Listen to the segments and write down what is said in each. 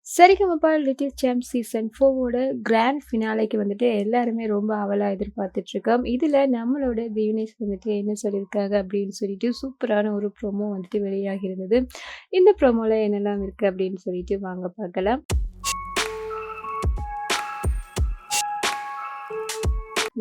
Sa Re Ga Ma Pa little champ season 4 grand ஃபினாலேக்கு வந்துட்டு எல்லாருமே ரொம்ப ஆவலா எதிர்பார்த்துட்ருக்கோம். இதில நம்மளோட திவினேஷ் வந்துட்டு என்ன சொல்லியிருக்காங்க அப்படின்னு சொல்லிட்டு சூப்பரான ஒரு ப்ரோமோ வந்துட்டு வெளியாகியிருந்தது. இந்த ப்ரோமோல என்னெல்லாம் இருக்கு அப்படின்னு சொல்லிட்டு வாங்க பார்க்கலாம்.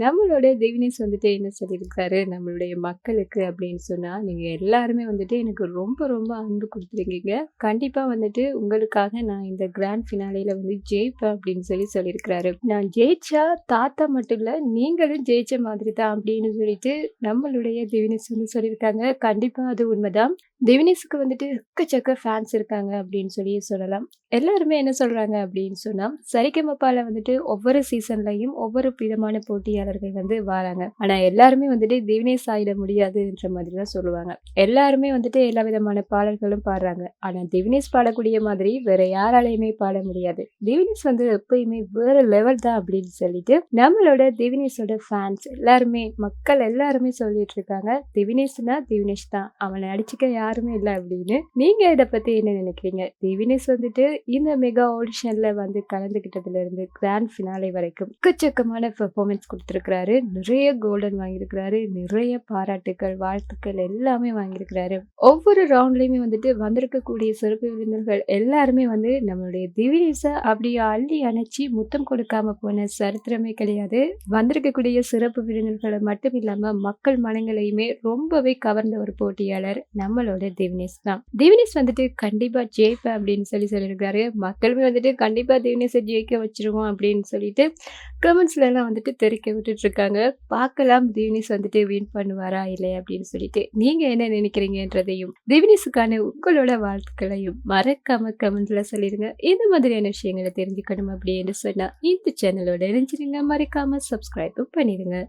நம்மளோட திவினேஷ் வந்துட்டு என்ன சொல்லியிருக்காரு, நம்மளுடைய மக்களுக்கு அப்படின்னு சொன்னா, நீங்க எல்லாருமே வந்துட்டு எனக்கு ரொம்ப ரொம்ப அன்பு குடுத்துருக்கீங்க. கண்டிப்பா வந்துட்டு உங்களுக்காக நான் இந்த கிராண்ட் ஃபினாலேல வந்து ஜெயிப்பேன் அப்படின்னு சொல்லியிருக்கிறாரு. நான் ஜெயிச்சா தாத்தா மட்டும் இல்ல, நீங்களும் ஜெயிச்ச மாதிரி தான் அப்படின்னு சொல்லிட்டு நம்மளுடைய திவினேஷ் வந்து சொல்லியிருக்காங்க. கண்டிப்பா அது உண்மைதான். திவினேஷுக்கு வந்துட்டு எக்கச்சக்க ஃபேன்ஸ் இருக்காங்க அப்படின்னு சொல்லலாம். எல்லாருமே என்ன சொல்றாங்க அப்படின்னு சொன்னா, சரிகமபால வந்துட்டு ஒவ்வொரு சீசன்லயும் ஒவ்வொரு விதமான போட்டியாளர்கள் வந்து வராங்க. ஆனா எல்லாருமே வந்துட்டு திவினேஷ் ஆயிட முடியாதுன்ற மாதிரி தான் சொல்லுவாங்க. எல்லாருமே வந்துட்டு எல்லா விதமான பாடல்களும் பாடுறாங்க. ஆனா திவினேஷ் பாடக்கூடிய மாதிரி வேற யாராலயுமே பாட முடியாது. திவினேஷ் வந்து எப்பயுமே வேற லெவல் தான் அப்படின்னு சொல்லிட்டு நம்மளோட திவினேஷோட ஃபேன்ஸ் எல்லாருமே மக்கள் எல்லாருமே சொல்லிட்டு இருக்காங்க. திவினேஷ்னா திவினேஷ் தான். அவனை அடிச்சுக்க யாருமே இல்ல அப்படின்னு. நீங்க இத பத்தி என்ன நினைக்கிறீங்க? திவினேஷ் வந்துட்டு இந்த மெகா ஆடிஷன்ல வந்து கலந்துக்கிட்டதுல இருந்து கிராண்ட் ஃபினாலே வரைக்கும் எக்கச்சக்கமான பெர்ஃபார்மன்ஸ் குடுத்திருக்கிறாரு. நிறைய கோல்டன் வாங்கியிருக்கிறாரு. நிறைய பாராட்டுக்கள், வாழ்த்துக்கள் எல்லாமே வாங்கியிருக்கிறாரு. ஒவ்வொரு ரவுண்ட்லயுமே வந்துட்டு வந்திருக்கக்கூடிய சிறப்பு விருந்தினர்கள் எல்லாருமே வந்து நம்மளுடைய திவினேஷ அப்படியே அள்ளி அணைச்சு முத்தம் கொடுக்காம போன சரித்திரமே கிடையாது. வந்திருக்கக்கூடிய சிறப்பு விருந்தினர்கள மட்டும் இல்லாம மக்கள் மனங்களையுமே ரொம்பவே கவர்ந்த ஒரு போட்டியாளர் நம்மளோட திவினேஷ் தான். திவினேஷ் வந்துட்டு கண்டிப்பா ஜெயிப்பேன் அப்படின்னு சொல்லியிருக்காரு. மக்களுமே வந்துட்டு கண்டிப்பா திவினேஷ ஜெயிக்க வச்சுருவோம் அப்படின்னு சொல்லிட்டு கமெண்ட்ஸ்ல எல்லாம் வந்துட்டு தெரிவிக்க விட்டுட்டு இருக்காங்க. பார்க்கலாம் திவினேஷ் வந்துட்டு வின் பண்ணுவாரா இல்லையா அப்படின்னு சொல்லிட்டு. நீங்க என்ன நினைக்கிறீங்கன்றதையும் திவினேஷுக்கான உங்களோட வாழ்த்துக்களையும் மறக்காம கமெண்ட்ல சொல்லிருங்க. இந்த மாதிரியான விஷயங்களை தெரிஞ்சுக்கணும் அப்படின்னு சொன்னா இந்த சேனலோட இணைஞ்சிருங்க. மறக்காம சப்ஸ்கிரைபும் பண்ணிருங்க.